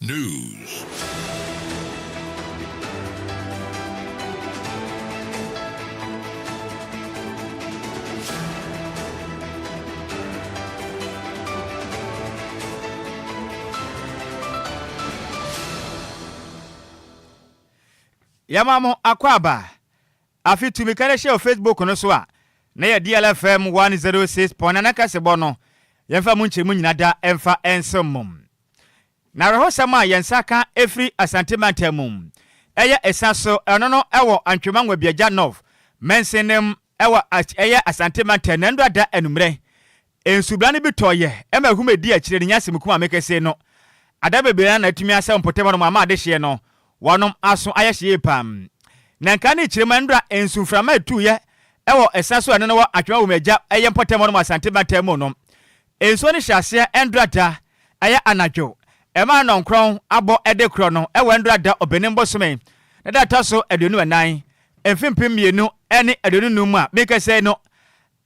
News. Yamamo akwaba afi tumi kare share Facebook no so a na ya DLFM 106.9 kasebo no yemfa mu nchemu nyina da emfa ensomum na rehosama yensaka efri asantemantamum eye esaso eno no ewo antwemanwa biaja nov mensenem ewo eye asantemantam nando ada enumre ensubrane bitoye ema humedi a kire nyasem kuma mekese no ada bebere na atumi asem potema no mama adehye no wanom aso ayehye pam na nka ne kire mandra ensuframa etuye ewo esaso eno no atwemanwa meja eye potema no asantemantam no enso ne hyase endrada eye anadwo ema nonkron abo edekro no ewe ndrada obenimbo some na data so aduonu anan emfimpim mienu ene aduonu num a mekese no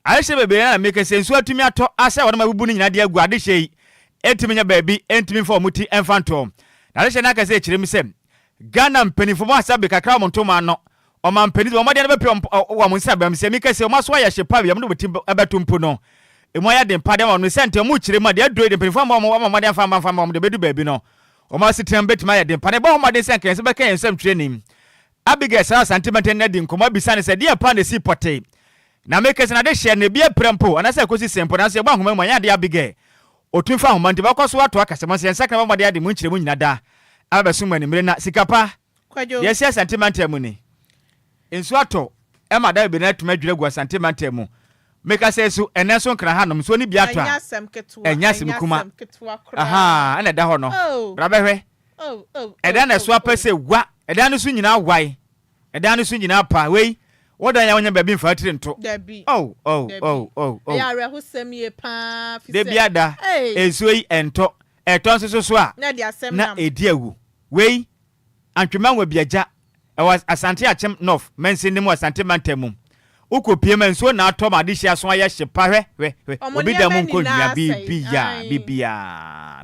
ayehye bebere na mekese enso atumi ato asa wona mabubu ni nyina de agu adehye etimi nya baabi entimi fo muti emfanto na ayehye na kase ekirem sem Ghana mpenifo mo asabe kakra mo ntoma no o ma mpeni mo de na bepe wa mo nsabam se mekese o maso ayehye pa bia mo beti abetumpu no emo ya de mpade ma no sente mu kire ma de adoi de mpenifa ma de afa ma de bedu baabi no o ma sitem betima ya de mpade ba ma de senke se be kan ensem training abige sa sentiment na di nkoma bisane se de pa na si pote na mekese na de hye na bia prempo ana se kosi sempo na se gba homa ma ya de abige otunfa homa nti ba kwaso ato akasema se nsakra ma de ade mu nkire mu nyina da abesuma ni mire na sikapa Kwadwo yes sentiment mu ni ensu ato e ma da be na tuma dwere gwa sentiment mu meka say so eneso nkra hanom so ni biato a enyasem kuma aha ana da ho no rabehwe eda na so apese gwa eda no so nyina wai eda no so nyina pa wei wodan ya wonya baby mfa tire nto ya reho Sammy pa fi de biada enso yi ento eton so a na edi awu wei antwemanwa biaja ewa asante achem north mensin mu asante mantamum ukopie menso na atom adehye aso ayehye pa hwe obi da mu nkonua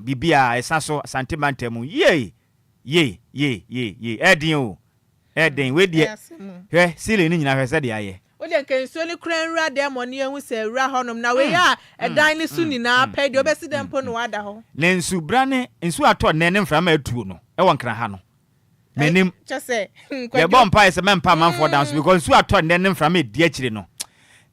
bibia esaso asante mantamum ye edin we die hwe sile ni nyina hwe se de aye o de kenso ni kran ra de money ehu se ra honom na we ya edan ni su ni na pa de obesi dem po no wada ho na nsu brane nsu ato ne mframa atuo no e won kran ha no menim chese ye bompa ese mempa manfo dance because nsu ato ne mframa edi akire no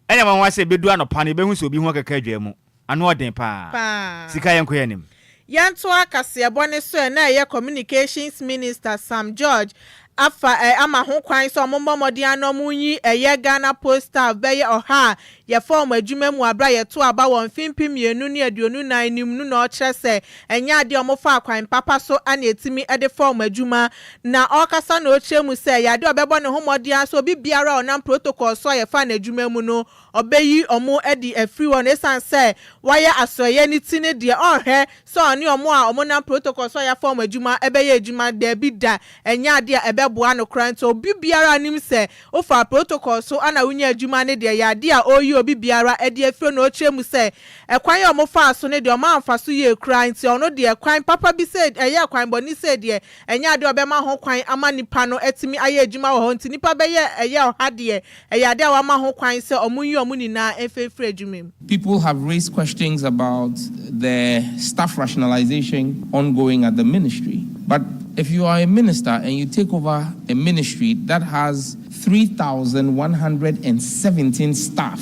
enya man wase bedu anopa ne behu se obi hu kaka adwa mu ano oden pa sika yenko yanim yanto akase abone so na ye communications minister Sam George afa ama ho kwan so mommodi anom yi eye Ghana Postal beye oha ye form adwuma mu abra ye to aba won fimpim yenu ne aduonu nan nim nu na o kire se enya ade omofa kwan papa so ana etimi ede form adwuma na okasa na o kire mu se ya de obebo ne homodi aso obi biara onam protocol so ye fa na adwuma mu no obeyi omo edi afri won esan se waye asoye ni tine de ohwe so oni omo a omo nam protocol so ya form adwuma ebeye adwuma de bi da enya ade beboa no krant obi biara nim se ofa protocol so ana wunya adwuma ne de ya de a oyi obi biara ede afro no chemu se ekwan ya omofa so ne de o ma amfa so ye krant ono de ekwan papa bi said eye kwan boni said de enya de obema ho kwan ama nipa no etimi aye adwuma wo ho nti nipa be ye eye oha de eye de wa ma ho kwan se omunyi omuni na efefre adwuma. People have raised questions about the staff rationalization ongoing at the ministry, but if you are a minister and you take over a ministry that has 3,117 staff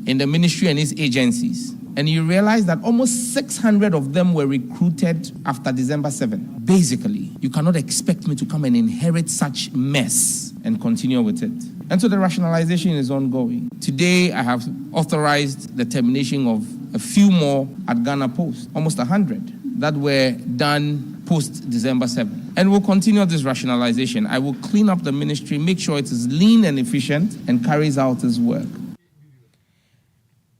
in the ministry and its agencies, and you realize that almost 600 of them were recruited after December 7, basically, you cannot expect me to come and inherit such mess and continue with it. And so the rationalization is ongoing. Today, I have authorized the termination of a few more at Ghana Post, almost 100, that were done post-December 7. And we'll continue this rationalization. I will clean up the ministry, make sure it is lean and efficient, and carries out its work.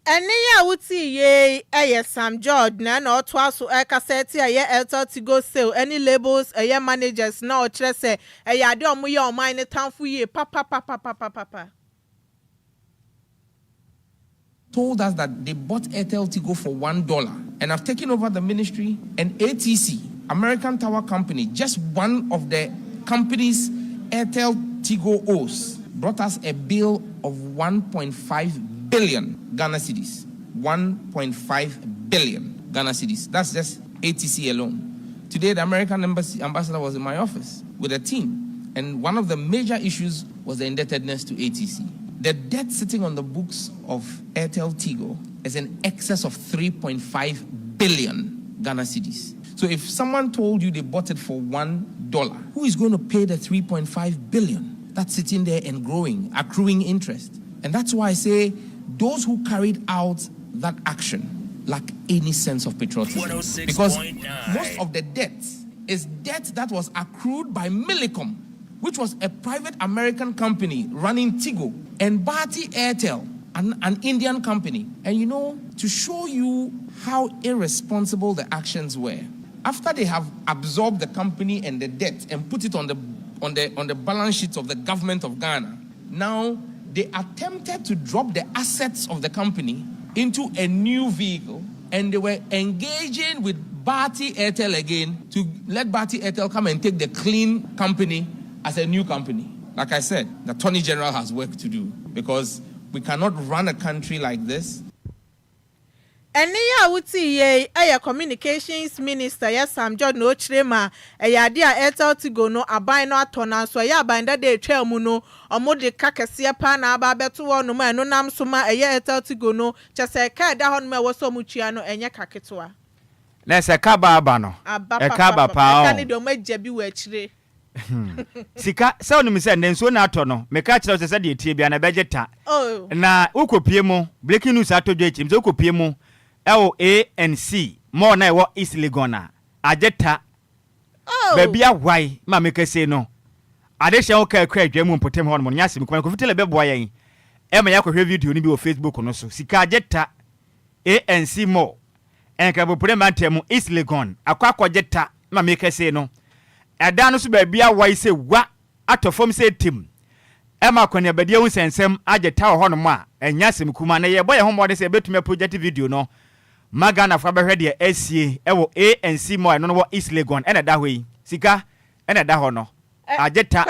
Eni ya wuti ye Sam George na otwa so kaseti ye Elton to go sale any labels ye managers na o kire se ade omo ye oman ne tanfu ye papa told us that they bought Airtel Tigo for $1 and I've taken over the ministry and ATC American Tower Company, just one of the companies Airtel Tigo owes, brought us a bill of 1.5 billion Ghana cedis. 1.5 billion Ghana cedis. That's just ATC alone. Today, the American ambassador was in my office with a team, and one of the major issues was the indebtedness to ATC. The debt sitting on the books of Airtel Tigo is in excess of 3.5 billion Ghana cedis. So if someone told you they bought it for $1, who is going to pay the 3.5 billion that's sitting there and growing, accruing interest? And that's why I say those who carried out that action lack any sense of patriotism. Because most of the debt is debt that was accrued by Millicom, which was a private American company running Tigo, and Bharti Airtel, an Indian company. And you know, to show you how irresponsible the actions were, after they have absorbed the company and the debt and put it on the balance sheets of the government of Ghana, now they attempted to drop the assets of the company into a new vehicle, and they were engaging with Bharti Airtel again to let Bharti Airtel come and take the clean company as a new company. Like I said, the Attorney General has work to do, because we cannot run a country like this. Ene ya wuti ye aya communications minister ya Sam George no chirema ya ade a Airtel Tigo no aban no atona so ya aban da de twa mu no omo de kakese pa na aba beto wo no ma no nam so ma ya Airtel Tigo no chese ka da hon ma wo so mu tua no enye kaketoa na se ka ba aba no e ka ba pa ka ni do ma jabi wa chire sika se onu mi se ndenso na ato no me ka kire se de tie bia na bejeta na ukopie mu breaking news atodwe chim se ukopie mu ANC more na wo East Legona ageta baby awai ma make say no ade hye wo ka kra adwa mu mpotem ho no nya sim ko fitele be boa yen e ma yakɔhwɛ video ni bi wo Facebook no so sika ageta ANC more enka bo premantem East Legon akɔgeta ma make say no ɛda no so baby awai se wa atofom se tim e ma kɔne badia hu sensem ageta ho no ma enya sim kuma na ye boye ho mode se betumi project video no Magana fa behwe de asie ewo ANC mo no wo East Legon ena da hoyi sika ena da ho no ageta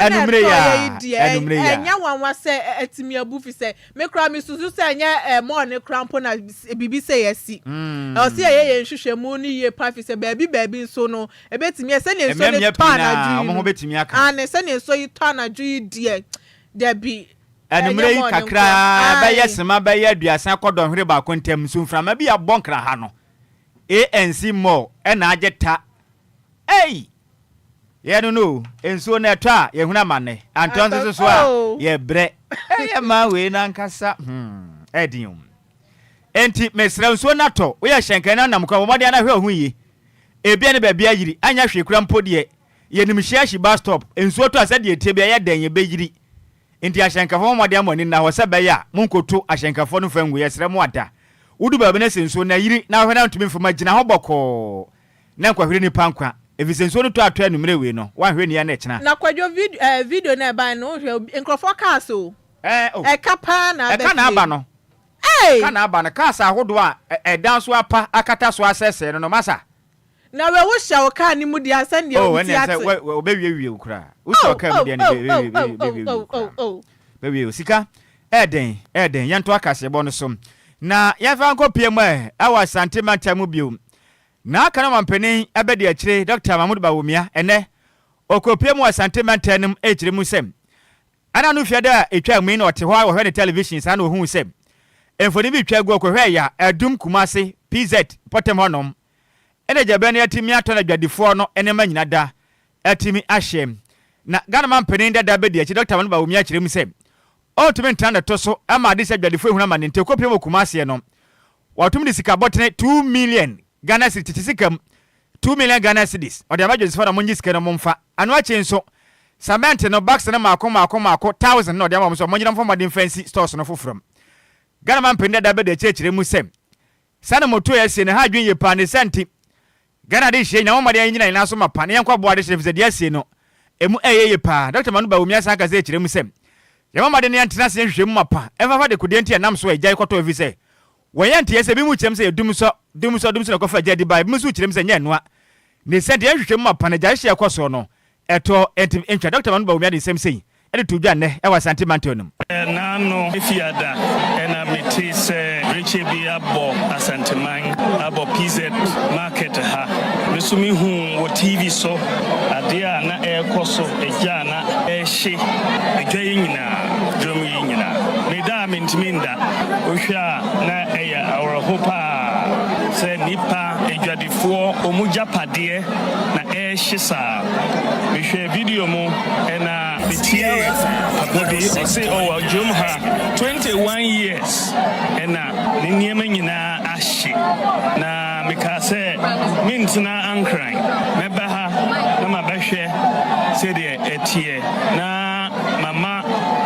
enumre ya enya wanwa se atimi abufi se me kra mi susu se enya mo ne krampo na bibi se yesi o se ye nhwehwemu ni ye pafi se baabi nso no ebetimi se ne nso ne pa na mo ho betimi aka ne se ne nso yi to na dwi die debi enumre yi kakra ba yesema ba ya aduasa kodon hwere ba kontem sumframa bi abonkra ha no ANC mo ena ageta ye no enso na etwa ye huna mane anton so a ye bre ye ma we na nkasa edium enti mesra nso na to we ye hyenkan na nam kwa bomode na hwe ohu yi ebia ne ba bia yiri anya hwe kura mpodie ye nimhia hyi bus stop enso to asa de etie bia ye dan ye be yiri enti ahyenkafo mo de amoni na ho se be ya monkoto ahyenkafo no fangu ye sere mo ada wudu ba be na senso na yiri na hwe na ntumi mfoma gina ho boko na nkwahwere ni pankwa evisenso no to ato anumre we no wa hwe ni ya na echina na Kwadwo video na ba no hwe enkrofo cars o kapa na be ka na aba no ka na aba na cars ahodo a edan so apa akata so asese no masa na we wo hya o ka ni mu di asan dia o ti ate o be wie kura wo hya o ka mu dia ni be wie sika eden yanto akase bo no so na yafa nkopie mu awa santimanta mu bio na aka na mampeni abedi akire Dr. Mahmoud Bawumia ene okopie mu santimanta nim ekire mu sem ana no fiada etwa mu na ote ho a hwe television sa na ohun sem enfoni bi twa gu okohwe ya adum kumase PZ potem honom ene jabe na atimi ato na dwadifo no ene ma nyina da atimi ahyem na Ghana mampeni da bedi akire Dr. Mahmoud Bawumia akire mu sem o tumi ntanda to so ama de se dwadifo ehuna ma nte kopie mu kumase no watum de sika botene 2 million Ghana city tisikam 2 million Ghana cedis o de abajo sifo na monyi sika no momfa anu ache nso cement no box na mako 1000 no de amamo so monyi na mfa modern fancy stores no fofrom Ghana man pende da be de chechire mu sem sana moto ya sie ne ha dwen ye pa ne senti Ghana de hye nya mo de nyina ina so mapa ne yankwa boade hye de asie no emu ye pa Dr. Mahmoud Bawumia sa ka ze chire mu sem ya mo de ne antena se hwehwe mu mapa e fa de kudenti enam so agya ikoto vi se wayante yese bi mu kyem se dumso na kofa jadi bai mu su kyerem se nya noa ne said the issue ma panajashi akoso no eto entwa Dr. Manu Bawumia the same say e to dwa ne e wa santimantonum na no ifiada ena meti se riche bi abo asanteman abo PZ market ha mesumi hu wo TV so ade a na e koso eja na e hye edwa nyina drum nyina me da mentminda ohwa na e ya awrohopa se nipa edwadifo omujapade na e hye sa me hwe video mu ena betie Bobby say oh Jumha 21 years and the niema nyina ahye na meka say mintina ankran mebaha na mabahwe say de etie na mama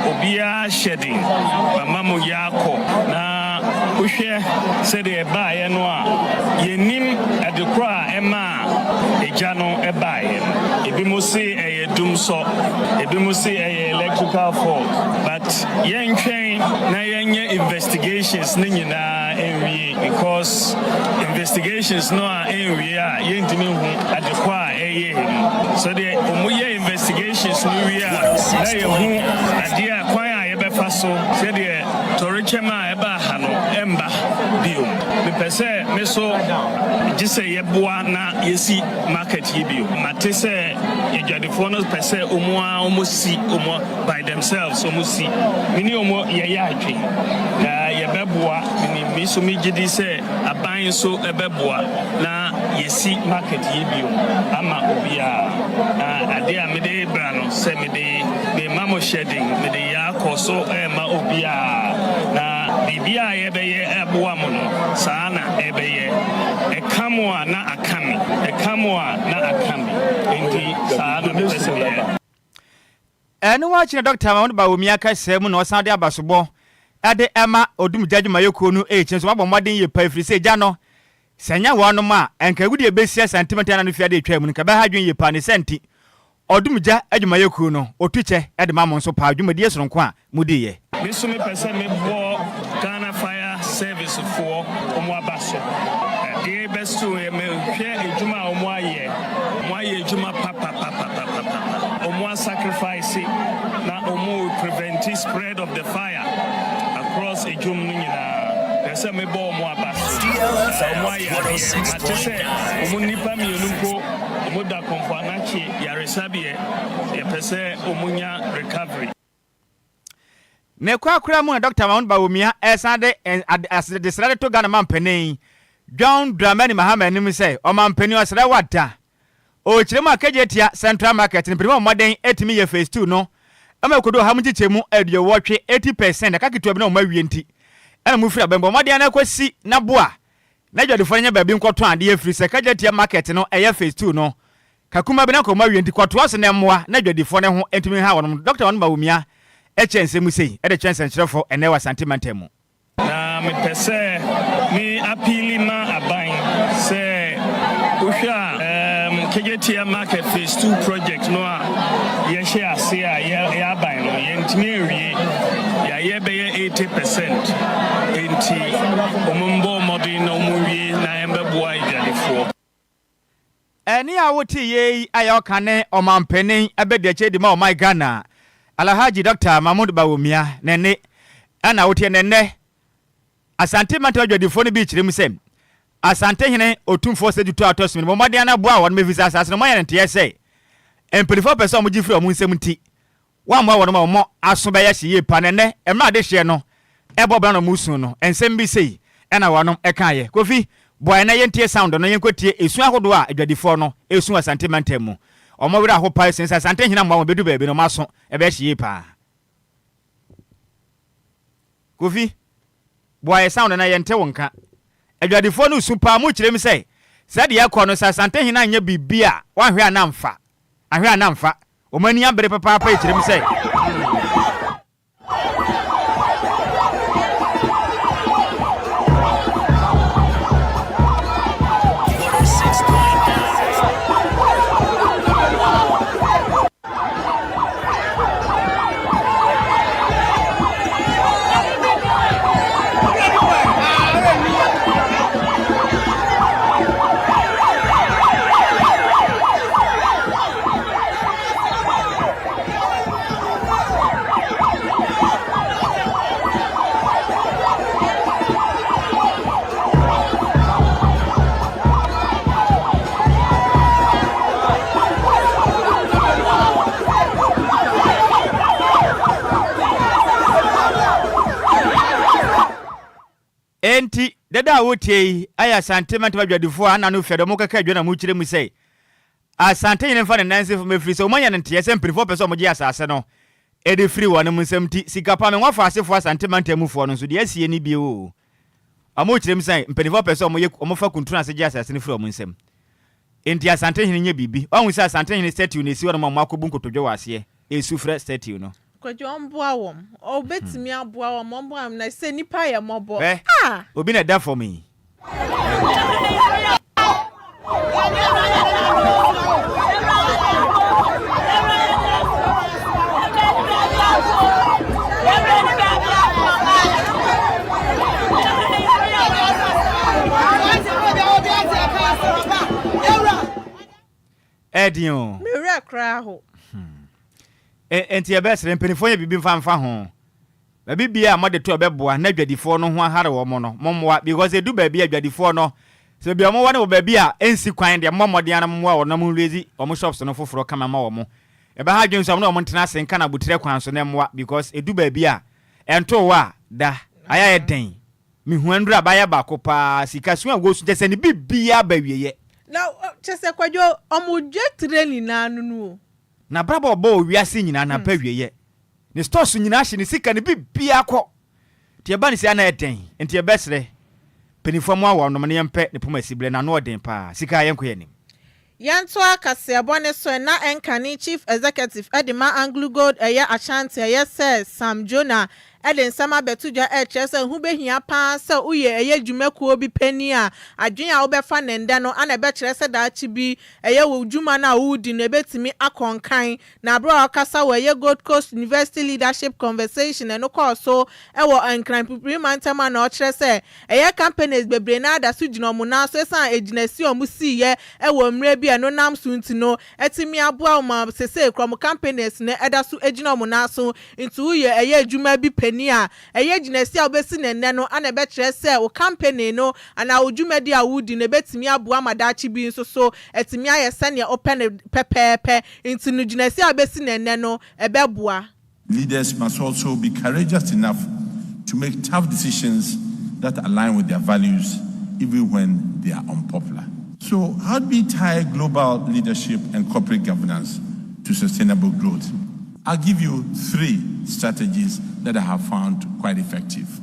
obia shedding mama mo yako na uhwe say de baaye no a yenim adekra ema eja no ebaaye ebi mo say edum so ebi mo say electrical fault but train na yenye investigations ni nyina enwie because investigations no a enwie a yentimi hu adekwa eye so the omuye investigations ni wi a na yehu ade a kwan a yebefa so se de torichema eba ha no emba bio me pese me so gise yeboa na yesi market yi bio mate se edwadefo no pese omusi by themselves omusi mini omo ye adwe na yebeboa mini miso migidi se aban so ebeboa na yesi market yi bio ama obia ade a mede bra no se mede be mamo shedding mede ya koso ma obia na bibia yebeye eboa mo no sana ebeye ekamwa na akami enti sana pese enu wa chine Dr. Manu Bawumia ka semu no san de abasobo ade ema odum judgment yeko nu echen so mabɔ modern ye pa free say ja no sanya wo no ma enka gudi ebesia sentimeter na no fiade etwa mu nka ba hadwen ye pa ne senti odum ja adwuma yeko no otuche ede mamon so pa adwuma die soronko a mudi ye mesumi pese me bo Ghana Fire Service for omo abaso the best to me hwe adwuma omo aye adwuma papa omo sacrifice na omo prevent spread of the fire across ejum nyina pese me bo omo abaso omo aye atese omo nipa mienunko omo da komfanachi yaresabie pese omo nya recovery ne kwa kura mu Dr. Manu Bawumia esande as the decided to Ghana mampeni John Dramani Mahama nim say o mampeni osra wata o chiremu akajetia Central Market ni primo modern etimi ye phase 2 no ama kodo ha mutichemu aduo wotwe 80% akakitu bi na o mawie nti ana mu fira bembo modern na kwasi na boa na dwadefo nya ba bi nkoto ade ye free se akajetia market no eye phase 2 no kakuma bi na ko mawie nti kwato ase na mmoa na dwadefo ne ho etimi ha wono Dr. Manu Bawumia echense musei ede chense nchirefo ene wa santimantemu na me pese mi apili ma aban se uhwa kegetia market phase 2 project no a ye share ase a ye aban no ye ntimi ewie ya ye be 80% enti omumbo modern no muwie na embeboa idalefo eni awoti ye ayokane omampeni abede chedi ma o my Ghana Alhaji Dr. Manu Bawumia nene ana wotie nene asante mante adwadifo no bi chirem sem asante hene otumfo seduto atosmin mo made ana boa won me visa asase no moye nte yese empelifo person mo gifiri omo nsem nti wa mo won mo aso be ya hye pa nene emra de hye no ebo bra no musu no ensem bi sei ena wonom ekaye kofi boy na yentie sound no yenkotie esu ahodo a adwadifo no esu asante mante mu omo wira ho pa sense asante hina mo bedu baabi no maso ebe hye pa kofi boy sound na yente wonka adwadifo no super mu kirem sei sade yakọ no asante hina anya bibia wa hwe anamfa ahwe anamfa omani abere papa pa kirem sei Dada wotie aya sentiment ba dwadifo ana no fedo mo kaka adwana mu kire mu sei. Asante yin fa ne nanse fo mefiri so manya ne nte yesem prifo person mo gi asase no. E de free won mu nsem ti Sikapa me nwa fa asefo sentiment amufo no so de asie ni bi o. Amo kire mu sei mpenifo person mo ye mo fa kuntuna ase gi asase ne free mo nsem. Enti asante hin nye bibi. Wa hu se asante hin statue ne si won mo akobu nkotodwe wase. Esu frɛ statue no. Kwadwo mboa wom. Obetimi aboa wom mboa am na se nipa ye mobo. Obi na da for me. Edion. Mire kra ho. Enti ebesere mpenifo ye bibi mfa ho. Ba bibia amade to obeboa na adwadifo no ho ahare wo mo no. Mommoa because edu ba bia adwadifo no. Se bia mo wane wo ba bia ensi kwan de momode ana mommoa wo na mo rezi omo shops no foforo kama ma wo mo. E ba ha dwensam na wo ntena senka na butire kwan so na moa because edu ba bia ento wa da aya eden. Mi hu andura ba ya ba ko pa sika so agosu je se ni bibia ba wieye. Now chese Kwadwo omudwe training na anu. Na brabo obo wiase nyina na pa wieye. Ni stores nyina hye ni sika ni bibia ko. Tie ba ni se na eden. Enti ebesre. Penifo awo no ne yempe ne poma sibre na no eden pa. Sika yenko yenim. Yanto akase abone so na Enkani Chief Executive Edima Anglo Gold eye Ashanti eye says Sam Jonah Eden sama betudwa chese hu behia pa se uye eye dwumakuo bi pani a adwen a wo befa nenda no ana be kire se da chi bi eye wo dwuma na wudi no betimi akonkan na bro akasa wo eye Gold Coast University Leadership Conversation no call so e wo ankran pipiri mantama na o kire se eye companies bebre na da su gino mu na so esan ejinasi o mu si ye e wo mre bi no nam so ntino etimi aboa ma sese krom companies ne eda so ejina mu na so ntu uye eye dwuma bi nia eye ginesi a obesi nenne no ana be kire se o company no ana odwumadi a wudi ne betimi aboa madachi bi nso so etimi ayese ne open pepepe into no ginesi a obesi nenne no ebeboa. Leaders must also be courageous enough to make tough decisions that align with their values even when they are unpopular. So how do we tie global leadership and corporate governance to sustainable growth? I'll give you 3 strategies that I have found quite effective.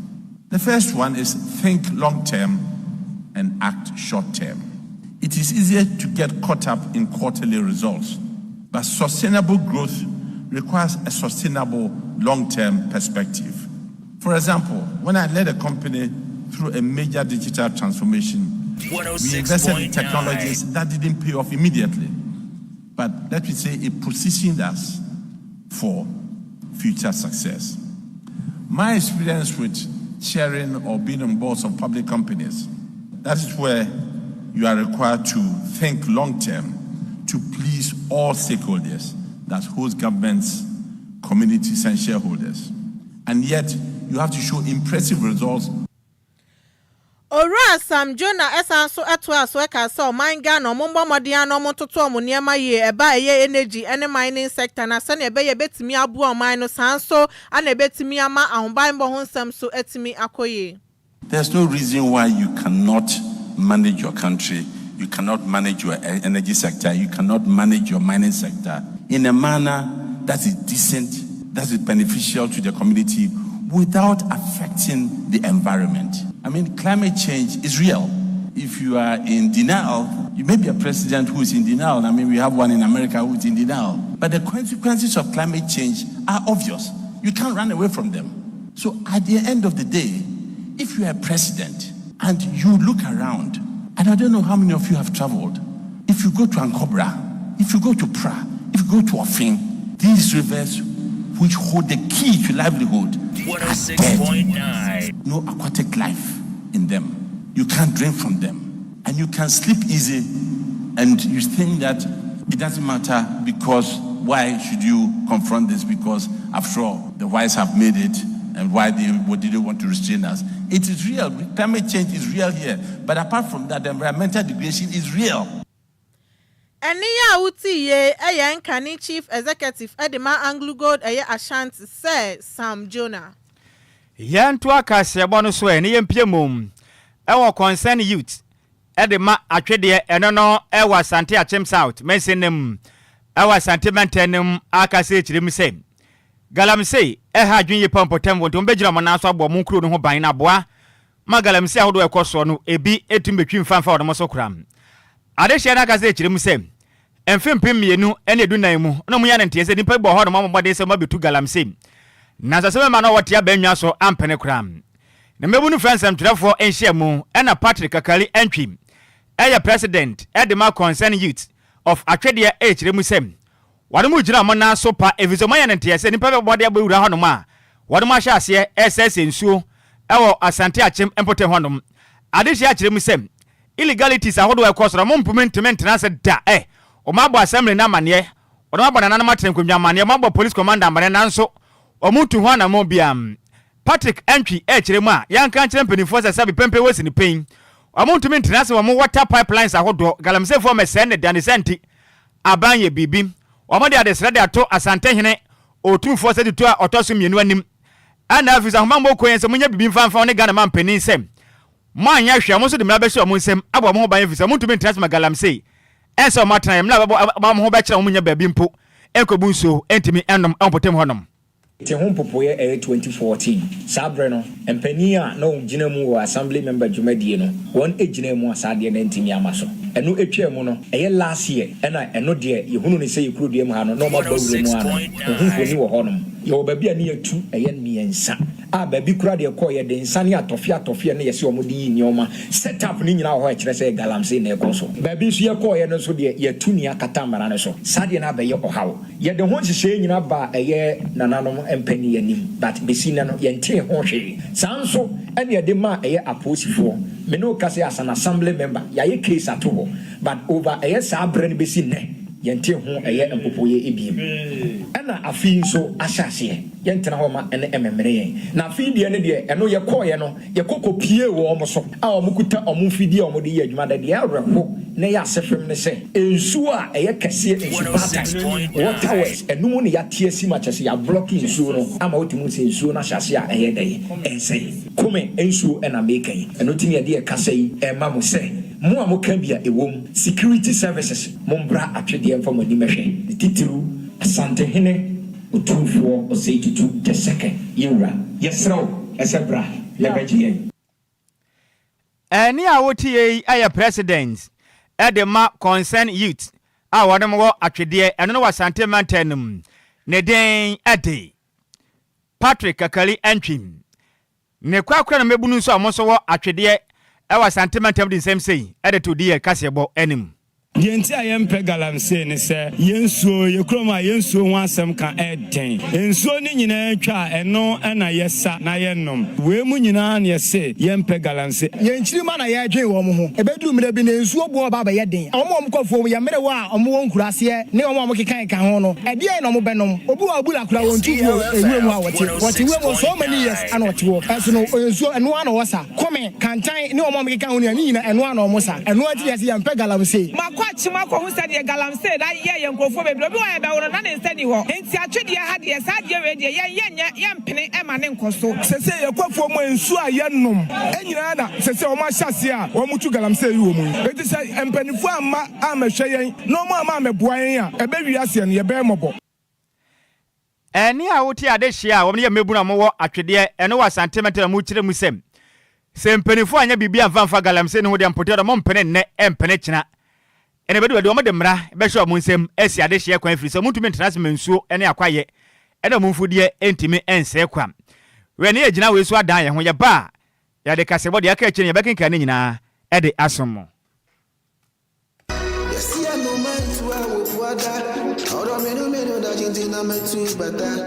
The first one is think long-term and act short-term. It is easier to get caught up in quarterly results, but sustainable growth requires a sustainable long-term perspective. For example, when I led a company through a major digital transformation, we invested in technologies that didn't pay off immediately, but let me say it positioned us for future success. My experience with chairing or being on boards of public companies, that is where you are required to think long-term to please all stakeholders, that host governments, communities, and shareholders. And yet, you have to show impressive results. Ora Sam Jonah esanso etwa so eka so manga no mombo modea no mototo mo niema ye eba eye energy ene mining sector na se na ebe ye betimi abu o mine no sanso ana betimi ama ahombanbo ho nsam so etimi akoye. There's no reason why you cannot manage your country, you cannot manage your energy sector, you cannot manage your mining sector in a manner that is decent, that is beneficial to the community without affecting the environment. I mean, climate change is real. If you are in denial, you may be a president who is in denial. I mean, we have one in America who is in denial. But the consequences of climate change are obvious. You can't run away from them. So at the end of the day, if you are a president and you look around, and I don't know how many of you have traveled, if you go to Ankobra, if you go to Pra, if you go to Ofin, these rivers which hold the key to livelihood are dead. No aquatic life in them. You can't drink from them. And you can sleep easy and you think that it doesn't matter because why should you confront this? Because after all, the whites have made it and why they didn't want to restrain us. It is real. Climate change is real here. But apart from that, the environmental degradation is real. Eniya uti ye Enkani Chief Executive Edima Anglo Gold eye Ashanti say Sam Jonah. Yanto akase bono so ene yempie mom. ewo concern youth edema atwede eno no ewa Asante Achem South mensenem ewa Asante Mantenem akase chirim se galamse ha dwen yepa mpotem wonto mbejira mo na so abo mo kuro no ho ban na boa magalamse ahodo ekoso no ebi etum betwi mfanfa wodo mo so kram adehye na akase chirim se emfempem mienu ene edunan mu no mo ya nante se nipa bo ho no mo bode se mabetu galamse na saseme ma no wote abanwa so ampene kram na mebu no fransam trafo enhye mu ena Patrick Kakali entwi eya president edema concern youth of atwede echiremu sem wade mu gira mo na so pa evizomanya nante se nipa be bode abawura honom a wade mo ahya ase SS nsuo ewo Asante Achem empotem honom adehye achiremu sem illegalities ahodo ekosoro mo implement na se da o mabo assembly na mane o mabo na ma trenkwamwa mane mabo police commander mane nanso o mutu ho na mo biam Patrick entry echiremu a yanka nkyere mpanifo se sabi pempe wesi ni pain o mutu maintenance wo mo water pipelines ahodo galamse fo me send the senti abanye bibi o mo de adesrede ato Asante hene otumfo se ditu a otoso mienu anim ana afisa homa mo koyen se munya bibi mfanfa ne Ghana man panin sem mo anya hwe mo so de mra be hwe mo nsem abo mo ho ban afisa mutu maintenance magalamse enso matana yem na ba mo ho be kira mo munya babi mpo enkobu nso entimi enom ampotem honom te hon popoye 2014 sabre no empani a no gina mu wo assembly member dwumadie no won egina mu asade na ntimi amaso eno etwa mu no eye last year ena eno de yehunu ne se yekuru de mu ha no no ma bawure mu ana ohunfo ni wo honom ye wo babi ani atu eye miensa a babi kura de ko ye de nsa ne atofia ne yesi omo de yi nyoma setup ni nyina wo ha kire se galamse na ekoso babi su ye ko ye no so de ye tu ni akata mara ne so sade na be ye ohawo ye de ho hye nyina ba eye nananom empani anim but besina no yente ho hwe sanso ene de ma eye aposifo me no kase as an assembly member ya ye case ato but over eye sa brand besi ne yente ho eye empopoye ebiem ena afi so ahyase yentena ho ma ene ememere yen na afi de ne de eno ye koye no ye kokopie wo mo so a o mukuta o mu fidie o mo de ye adwuma da de awereko ne ya sefem ne se ensu a eye kase ensu bata water ways enu ne ya tie si ma chese ya blocking ensu no ama otimu se ensu na hyase a eye de ense kome ensu ena mekan eno timi ya de kase yi e ma mo se mo amoka bia ewom security services mombra atwede em famo ni mehwe titiru Asante hene utumfo o say tutu the second yura yesro esebra lebeje eni a wotie aya president edema concern youth a wodem wo atwede eno no Asante mantenum ne den ade Patrick Kakali entry ne kwakwa na mebunu nso amoso wo atwede ewa Asante mantem di same say ede to die kasebo enim Yenti ayempe galamse ne se yensuo yekroma yensuo ho asem ka eden ensuo ni nyina atwa eno na yesa na yenom we mu nyina na yese yempe galamse yenchiri ma na ye adwen wo mo ho ebedu mire bi na ensuo bo ba ba ye den omo kofo ye mire wa omo won kurase ne omo kekan kan ho no ede na omo benom obu wa bula kura won tuwo ewe mu a wote we mo so many years ana wote wo eso no ensuo eno ana wosa come kantan ne omo kekan ho ne nyina eno ana omo sa eno ati yese yempe galamse Chima ko hu said ye galamse na ye nkofo bebre obi wa be woro na ne nsani ho enti atwede ha de sa de we de ye mpene e ma ne nkoso sese ye kwafo mo ensu a ye nom enyina na sese o ma hyase a o mutu galamse yi wo mu enti se empanifo amma amehwe yen no mo ama ameboa yen a ebe wi ase ne ye be mobo eni a woti adehye a wo ne ye mebuna mo wo atwede eno wa santimeter mu kire mu sem se empanifo anya bibia mfa galamse ne ho de ampote mo mpene ne empene kina ene bedu de de mra be hwe mo nsem esi adehye kwan firi so muntumi international mensuo ene akwaye ene mumfudie entimi ense kwa we ne yegina we so adan ye ho ye ba ya de kasebo de aka ekire ye bekenka ne nyina e de asomo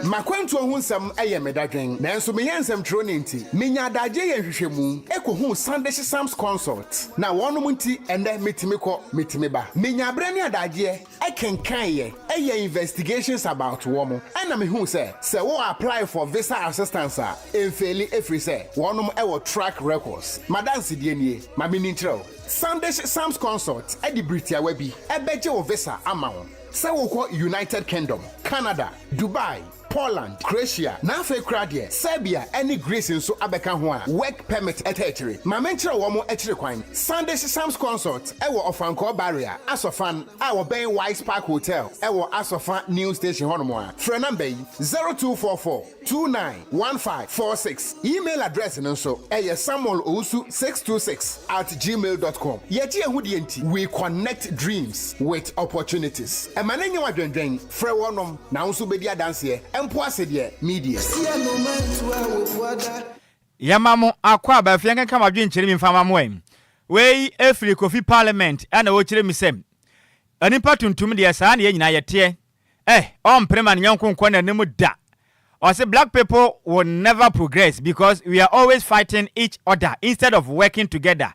Makwantu ohunsam eye medadwen nanso meyensam tro ne nti menya adaje ye hwehwemu ekohu Sunday Sam's consult na wonom nti ende metimi ba menya abrani adaje ekenkan ye eye investigations about womo ana mehu se wo apply for visa assistance a enfeli efri se wonom ewo track records madansi die nie ma menintrel Sunday Sam's consult edi Britia webi ebeje wo visa ama wo Se woko United Kingdom, Canada, Dubai, Poland, Croatia, na afei kura deɛ Serbia any Greece nso abɛka ho a work permit ɛtɛkyere. Ma menkyerɛ wɔn mo ɛkyere kwan. Sunday Sam's Consult ɛwɔ Ofanko Barrier, Asofan, our Bay Wise Park Hotel, ɛwɔ Asofan New Station Honomoa. Frɛ number 0244 291546. Email address nso ɛyɛ samuelowusu626@gmail.com. Yɛgye ehudi enti, we connect dreams with opportunities. Ɛmane nyɛ wadwendwen, frɛ wɔnom na nso bedi adanseɛ. Ɛmpo asɛdeɛ media. Yamamo akwa ba fianga kama dwenkyere mi mfama moem. Wei efri Kofi Parliament ana wo kyere mi sem. Anipa tuntum de saa na nyina yete. On prema nyankonkɔ na nemu da. Or say black people will never progress because we are always fighting each other instead of working together.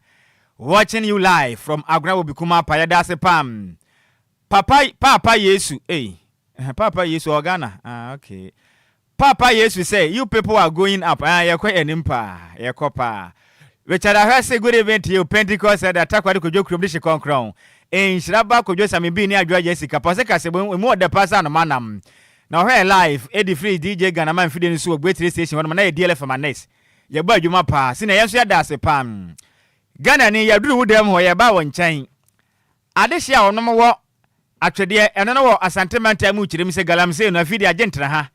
Watching you live from Agra Bikuma Payada Sepam. Papa Yesu, Papa Yesu Ogana. Okay. Papa Yesu say you people are going up. You're quite an impa. You're copa. Richard, I say good event to you. Pentecost said attack what could you crumbly con crown. Nhyiraba Kwadwo Sammy Adwoa Agyei Sikapa. Seka se we more the person manam. Now here live, Eddie Free DJ Ghanaman feeding so great station one man DLFM next. Your boy Juma pa. Sina yesu da se pam. Ghana ni ya duru dem ho ya ba won chan. Adehia onom wo atwede eno no wo asante manta mu kyerem se galamse no afidi agentena ha.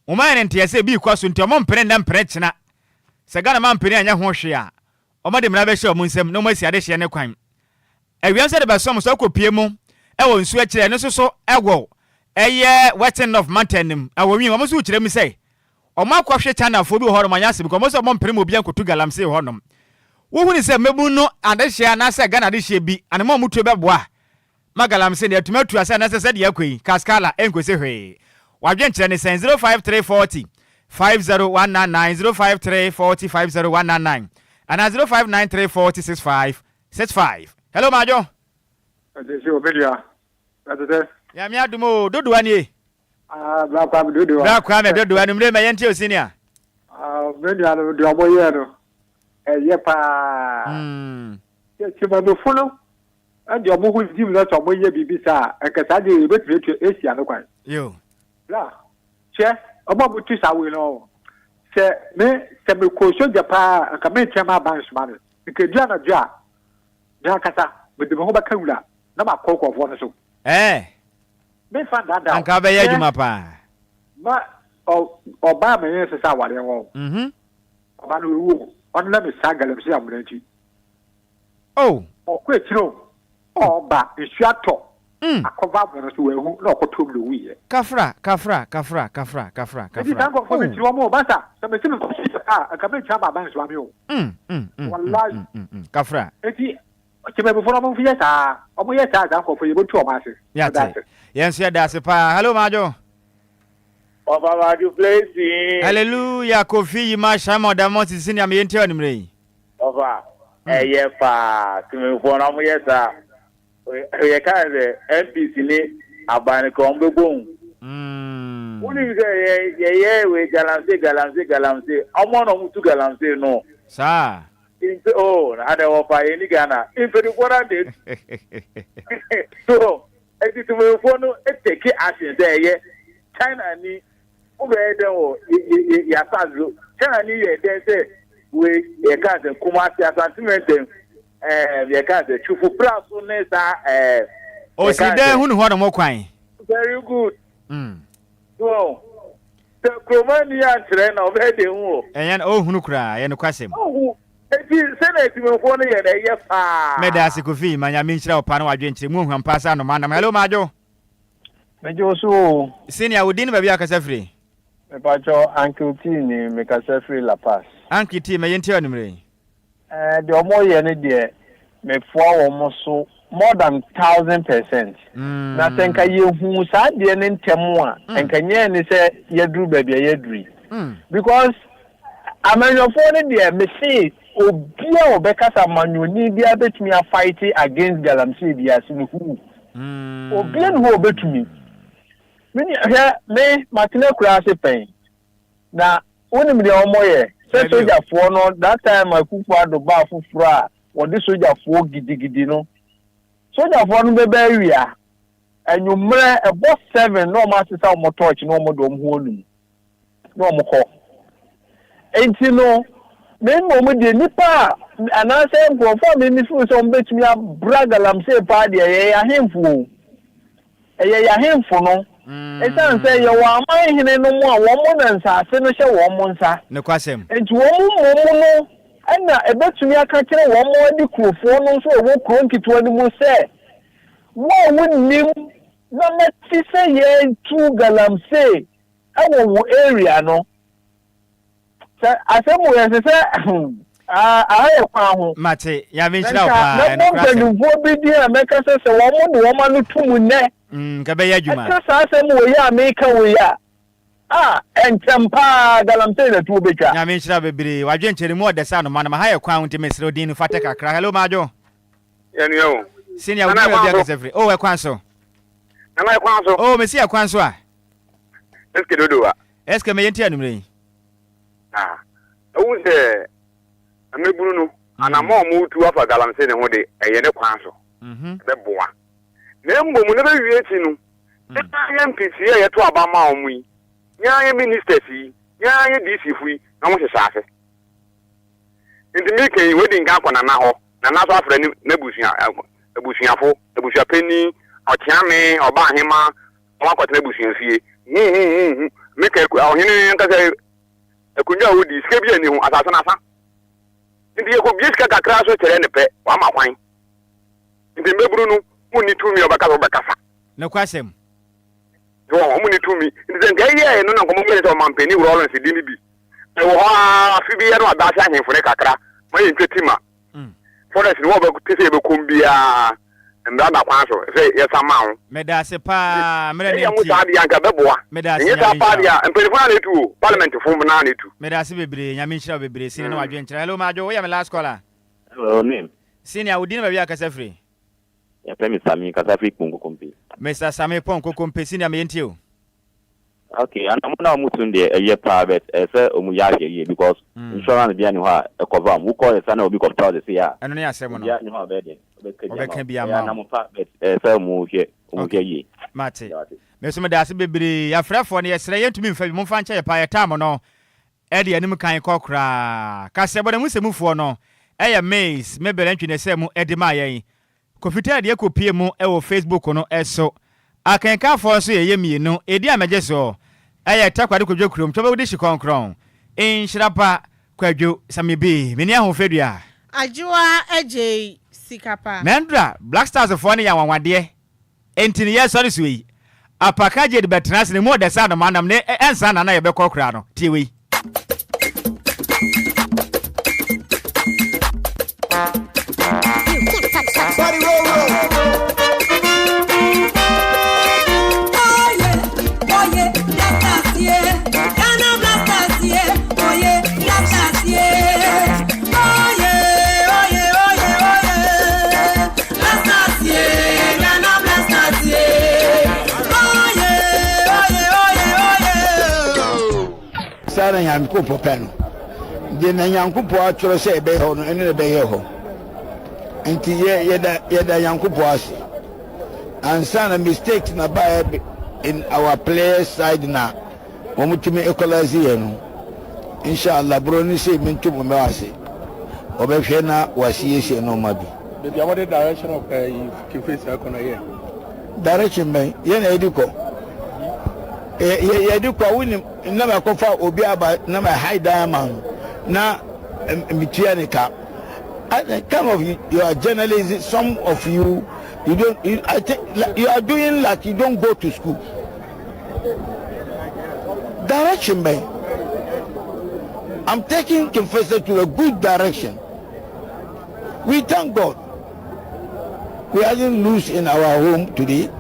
Oman nte se bi kwaso nte omon pere na mpere kyena. Se Ghana man pere anya ho hwe a. Omade mra be hye omon nsem no masi adehia ne kwan. Ewian se de be som so kopie mu e wo nsu akire no so egwo. Eye wetting of mountain awowi mo so kyerem se. Oma kwahwe channel fo bi ho ro manya se bi ko mo so omon pere mo bia nkotu galamse ho nom. Wo huni se mebu no adehia na se Ghana adehia bi anema mutu beboa. Magalamse ne atumatu ase na se de yakoi kaskala enkose hwe. Wadwenkyere ne 05340 50199 05340 50199 and 0593406565. Hello Majo. Adesi obedia. Adede. Ya mi adumo dodo ani. Black Kwame dodo. Black Kwame dodo ani mre me yente osinia. Obedia no do aboye no. Eye pa. Ti ba do funu. Andi obo hu dim na so moye bibisa ekasa de ebetire esia no kwan. Yo. La. Che, obo butu sawe no. Se me ko soja pa ka me chema banshman. Nke dia na dia. Dia kasa, me de ho ba kawula. Na ma kokko fo no so. Me fa dada. Anka be yadwuma pa. Ma oba me yesa sa wale wo. Oba no wu. On na me sa galamsi amunanti. Oh. Okwe tiro. Oba esuato. Akova bono so wehu na okotom lo wiye. Kafra. Edi tango fo me tiro mo basa. So me timi ko aka me chama ban so ami o. Wallahi. Kafra. Edi kime be fo mo fiye sa. Omo ye sa dan ko fo ye bo tu o ma se. Ya te. Yensu ya da se pa. Hello Majo. Papa Majo place. Hallelujah. Kofi ma shama da mo sini am yente onimre. Papa. Eye pa. Kime fo na mo ye sa. Ye ka ze MPC ni abani ko mgbon. Uni ye we galamse. Omo no mutu galamse no. Sa. Na ada wo pa ye ni Ghana. Inferi kwara de. So, eti tume fo no take action there ye. China ni ube den o ya sazo. China ni ye den say we ye ka ze kuma si asantment ye ka say chufu plus ne sa o si den hunu ho no mo kwan. Very good. So the Romania train of heading wo. Eyan o hunu kura ye no kwasem. Eti senate me fo no ye na ye pa. Medasi Kofi manya mi nkyira opa na wadwenkyere mu hwan pasa no manam. Hello Majo. Mejo so. Senior wodin ba bia kasa free. Me pacho Uncle T ni me kasa free La Paz. Uncle T me yente onimre. De omo ye ne de me fo wo so more than 1,000%. Na senka ye hu sa de ne ntemu a enka nye ni se ye duru ba bia ye duri. Because amenyofo ne de me see obia obekasa manyoni bia betumi a fight against galamsey bia sinuhu. Obia no obetumi. Me matine kura se pen. Na onim de omoye se soja fo no that time akufu adoba afufura wo de soja fo gidigidi no. Soja fo no bebe area and you may about 7 no matter how much touch no more dom home. No more. Ain't you know, men moment the nipa, and I say, go for me, Miss Wilson, bet me a bragger, I'm say, party, a handful. A handful, no. It's not say you are mine no more, 1 month, and finish a 1 month. No question. And to 1 month, and I bet me a catcher 1 more the crew for no so won't cranky to any more say. What would name no matter say ye 2 galam say our area no. I said we say I have Mate, ya ventura pa. Na mo be bi dia make say woman no tumu ne. Ka be ya djuma. Aka say mo ya make we ya. Entempa galam say na tu betwa. Ya ventura bebre, wa dwenchere mu odesa no manama ha ye kwan unti mesro din fate kakra. Hello majo. Yenyo. Senior we be aka sefri. Oh, we kwan so. Na we kwan so. Oh, mesi akwan so a. Eske dodo a. Eske me yenti anumre. Owu se ameburu no anamo mu tu afa galam se ne ho de eye ne kwan so be boa na mbom ne be wie ti no e MPC ye to abama omu yi nya ye ministers yi nya ye DC fu na mo hyehyase ndi me kan wedi nga akona na ho na so afra ni na busuafo penni okiame oba ahema o akwatena busuafie me ka ohene nka se akunya wodi sika bi ani ho asase na asa ndi ye ko biska kakra so tere ne pe wa ma kwan ndi meburu no muni tumi obakasa na kwasem yo muni tumi ndi zenga ye no na ko mo mele to mampeni wuro lo nsi dini bi e wo ha fi bi ye no abasa ahemfo ne kakra ma ye ntwetima forest ni wo ba tese be kombia mbra ba kwan so se ye sama ho meda se pa mre ne ti ya musa bi anka beboa meda se ye ta pa dia empelifo na tu parliament fo na ne tu meda se bebre nyame nhyira bebre sine na wadwenkyere. Hello majo, we am last caller. Hello name senior udin ba bia kasa free ya premi Sammy kasa free ponko kompe Mr. Sammy ponko kompe senior me yenti o. Okay, and I'm not moving there a year private as a Omuyage because insurance be any ha a cover. Who call the son of because proud to see ya. And only a 7 yeah, no bed. Can be a man. Okay, Mate. Mr. Medasi Bibri, a friend for the Australian to me for Monfancha by a time or no. Eddie and Mukai Cockra. Cassaba and Musa move for no. A maze, maybe entering the same Eddie Maya. Confita the Eco PMO or Facebook or no eso. I can come for say yemi no edi amajeso aya takwa de kodwo krom to be de shikon kron Nhyiraba Kwadwo Sammy B meni ahofedua Adwoa Agyei Sikapa Mendra Black Stars for ne ya wanwade entini ye sorry sui Apakan je de betras ne mo de sa no manam ne ensa na ye be kokra no tiwi Body roll Sara yanku popeno de na yanku po atoro se ebe ho no ene be ye ho enti ye da yanku po ase ansa mistake na ba in our player side na omutumi equalize ye no inshallah bro ni se mintu mo ase obehwe na wasiye no mabi the other direction of you face akona here direction me ye na ediko ye ediko woni na ma kofa obi aba na ma high diamond na mitia ne ka kind of you are journalists, some of you don't I think you are doing like you don't go to school. Direction me I'm taking Confessor to a good direction. We thank God we didn't lose in our home today.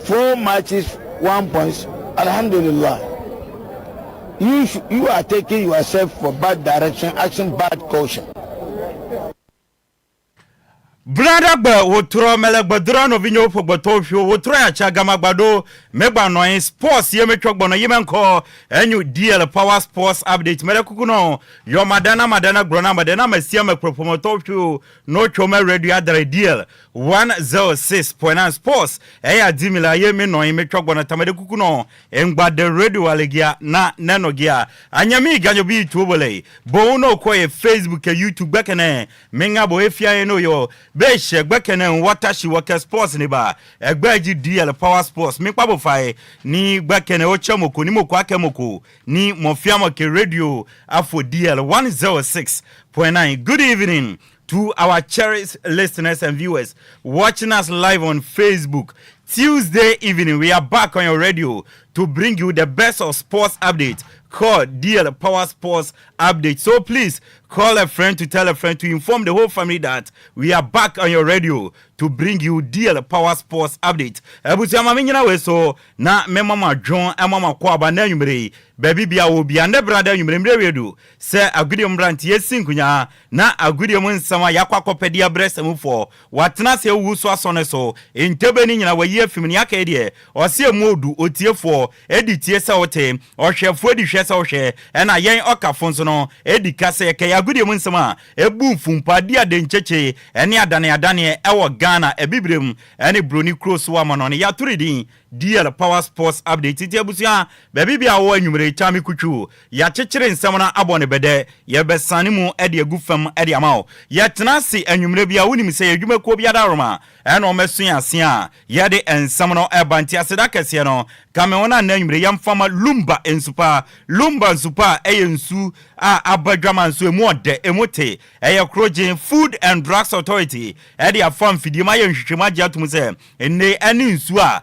4 matches, 1 point. Alhamdulillah. You are taking yourself for bad direction, action bad caution. Brother ba wotro melegbadro no vinyo pogboto fio wotro ya chagamagbado megba no sports ye metwogbo no yemenko enyu DL Power Sports update melekuku no yo madana grona madana masia me promoto fio no choma radio adre DL 106.9 sports eya dimila ye me no me twogbo na tamade kuku no engba de radio alegia na nenogia anyami ganyo bi tuobole bo no koye Facebook e YouTube gbekene menga bo efia no yo be she gbekene watashi waka sports ni ba egbaji DL Power Sports me kpabo fae ni gbekene o chamoko ni moko akemoko ni mofiamo ke radio afo DL 106.9. Good evening to our cherished listeners and viewers watching us live on Facebook. Tuesday evening, we are back on your radio to bring you the best of sports updates called DL Power Sports Update. So please call a friend to tell a friend to inform the whole family that we are back on your radio to bring you DL Power Sports Update. Ebusiama minyina we so na me mama John e mama Kwaba na nwumre baby bia wo bia ne brother nwumre mre wedu se agudie mbrante yesinkunya na agudie mu nsama yakwakopedi bresem for watena se wu so asone so entebe ni nyina wayi afim ni aka die o se modu otiefo editie se wote ohwefo edihwe se ohwe na yen okafo nso no edikase ke agudie mu nsama ebu mfumpade adencheche ene adane ewo Ghana ebibrem ene broni cross wa manone ya turidin DL Power Sports Update ti abusia baby bia wo anwumre chami kuchu ya chechire nsam na abone bede ye besane mu ede agufam ede amawo ye tenase anwumre bia wonim se adwuma ko bia daroma ene o mesun ase a ye de ensam no ebanti aseda kese no kame wona na anwumre yam fama Lumba ensupa Lumba ensupa eyensu a abadwama nso emu ode emote eye kroje Food and Drugs Authority ede afam fidie ma ye nhwehwema gya tum se enne ani nsu a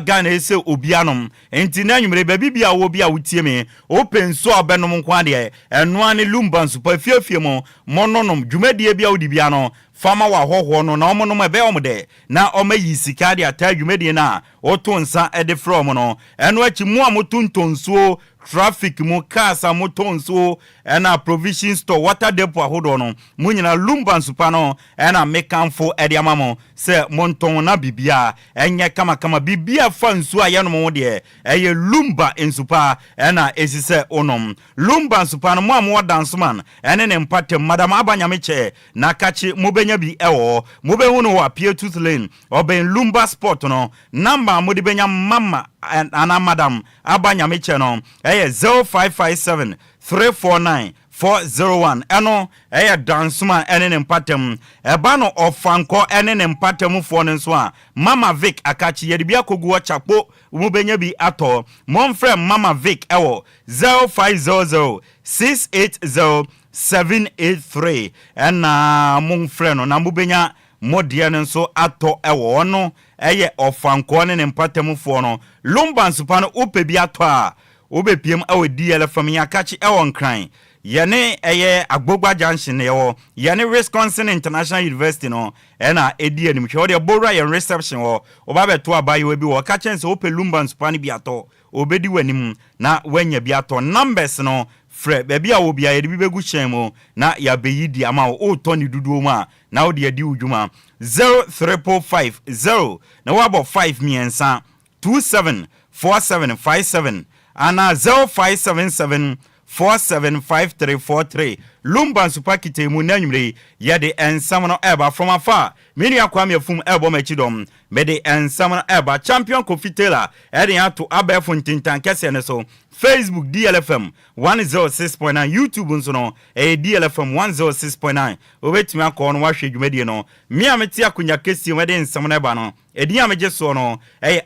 Ghana ese obianom enti na nwumre baby bia wo bia wutie me open so abenom nkwa de eno ane Lumba nsupa fiafie mo mononom dwumadie bia wodi bia no fama wa hoho no na omonom ebe omde na omayi sika de ata dwumadie na otonsa ede from no eno achi mu amotontonso traffic mu kasa motonso ena provision store water depot ahodo no munyina Lumba nsupa no ena mekanfo ede amamo se monton na bibia enye kama bibia fa nsu aye no mo de eye Lumba nsupa ena esise onom Lumba nsupa no mo amwo danceman ene ne mpate madam abanyameche na kachi mobenya bi ewo mobehunu wa Pier Tooth Lane oben Lumba sport no number modi benya mama ana madam abanyameche no eye 0557 349 401 eno eye dansuma ene ne mpatem eba no ofanko ene ne mpatem fo ne so a Mama Vic akachi yede bia kogu chapo mu benya bi ato monfrem Mama Vic ewo 0500 680 783 ena monfrem no na mu benya modie ne so ato ewo no eye ofanko ne mpatem fo no Lumba nsupa no upe bi ato a obepiem awe DLFM yakachi ewon kran yene eye Agbogba Junction ewo yene Wisconsin International University no ena edi anim hwe ode bora ye reception wo obabeto abaye we bi wo ka chense ope Lumba nsupa bi ato obedi wanim na wanya bi ato numbers no fre baby a wo bia ye bi begu hyen na ya beyidi ama wo to ni duduo mu a na wo de adi udwuma 03550 na wo abo 5 miensa 274757 ana 0577 475343 Lumba nsupa kitemu na nwumre yede ensam no eba from afar mini akwa mefum ebo machidom mede ensam no eba champion kofitela ede ato abefo ntintan kese ne so Facebook DLFM 106.9 YouTube nso no DLFM 106.9 obetimi akọ no wahwe dwumadie no mi ameti akonya kesi mede ensam no eba no edi ameje so no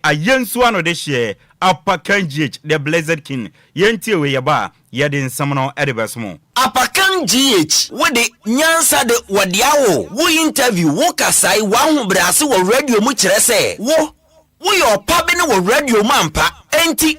ayensu ano de hye Apakan the Blessed King yenti we yeba yede ensam no ede besmo Apakan GH wode nyansa de wadiawo wo interview wo kasai wa hobrase wo radio mu kire se wo yo pabe ne wo radio mampa enti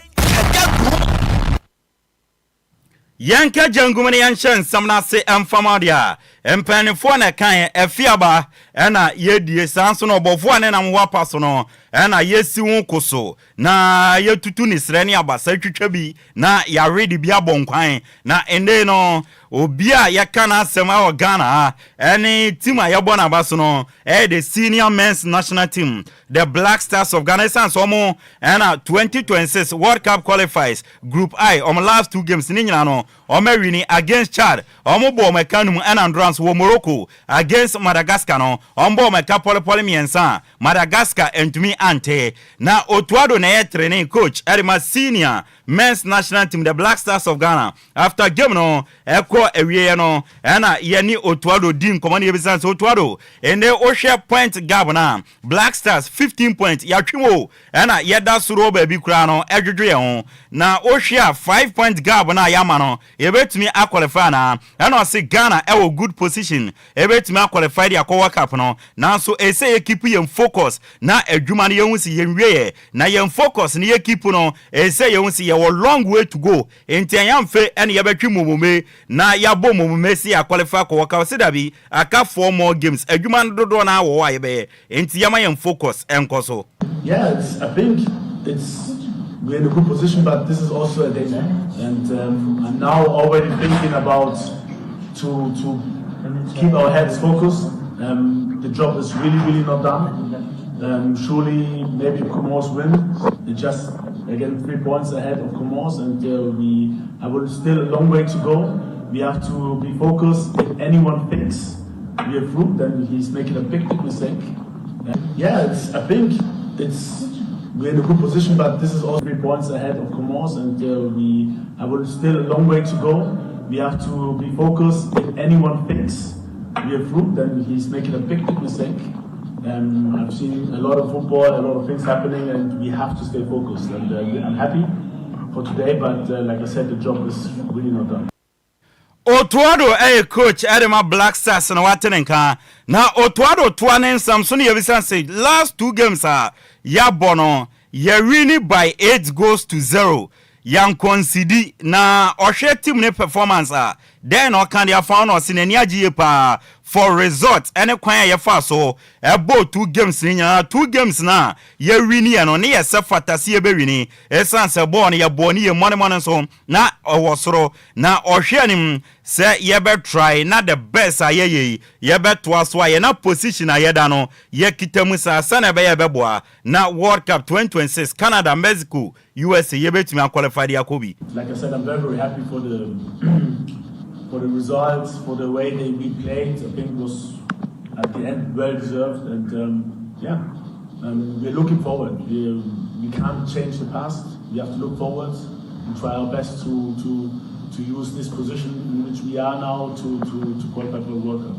yanka jangumene yanshan samna se emfamadia empanifo na kan efiaba ena yedie sanso no obofo ne nam wapa so no ena yesi won koso na yetutu ni sreni abasa twitwa bi na ya ready bi abonkwan na ende no obia yakana asema o Ghana any team ayabona abaso no the senior men's national team the Black Stars of Ghana sans omo ena 2026 World Cup qualifiers group I on last two games ni nyina no o mawini against Chad o mo bo mekanum ena ndro France wo Morocco against Madagascar no ombo meka pole miensa Madagascar entumi ante na Otuado na training coach Erima senior men's national team the Black Stars of Ghana after game no eko ewie no na yeni Otuado din command yebisan Otuado and they share point gap na Black Stars 15 points yatwimo na yeda suro ba bi kura no edwedwe ho na share 5 point gap na yama no yebetumi qualify na o se Ghana ewo good position ebetumi qualify dia World Cup no na so ese ye keep yem focus na adwuma no ye si yenwie na yem focus na ye keep no ese ye si ye wo long way to go enti anyamfe ene ye betwi mumume na ya bo mumume si ya qualify ko World Cup se dabi aka 4 more games adwuma no dodo na wo wa ye be enti yama yem focus enkoso. Yeah, I think we're in a good position, but this is also a danger, and I'm now already thinking about to keep our heads focused. The job is really not done. Surely maybe Comoros win. It's just again 3 points ahead of Comoros, and I will still a long way to go. We have to be focused. If anyone thinks we are through, then he's making a big mistake. I think we're in a good position, but this is also 3 points ahead of Comoros, and I will still a long way to go. We have to be focused. If anyone thinks we are through, then he's making a big mistake. I've seen a lot of football, a lot of things happening, and we have to stay focused. And I'm happy for today, but like I said, the job is really not done. Otuado coach Adema Black Stars na watenenka na Otuado tuanen Samson yebisan say last 2 games ya bono ya winning by 8 goals to 0 yan concede na ohwe team ne performance then o kan dia found us in Agye pa for result ene kwan ya fa so ebo 2 games ni nya 2 games na ya winning no ne yesa fatase ye be winning essence ball ne ya ball ni ye money so na owosoro na ohwe anim se ye be try na the best ye be to aso ye na position ayeda no ye kitamu sa sana be ye be boa na World Cup 2026 Canada, Mexico, USA ye betumi qualify dia Kobe. Like I said, I'm very happy for the results, for the way we played. I think it was at the end well deserved, and we're looking forward. We can't change the past. We have to look forward and try our best to use this position in which we are now to qualify for the World Cup.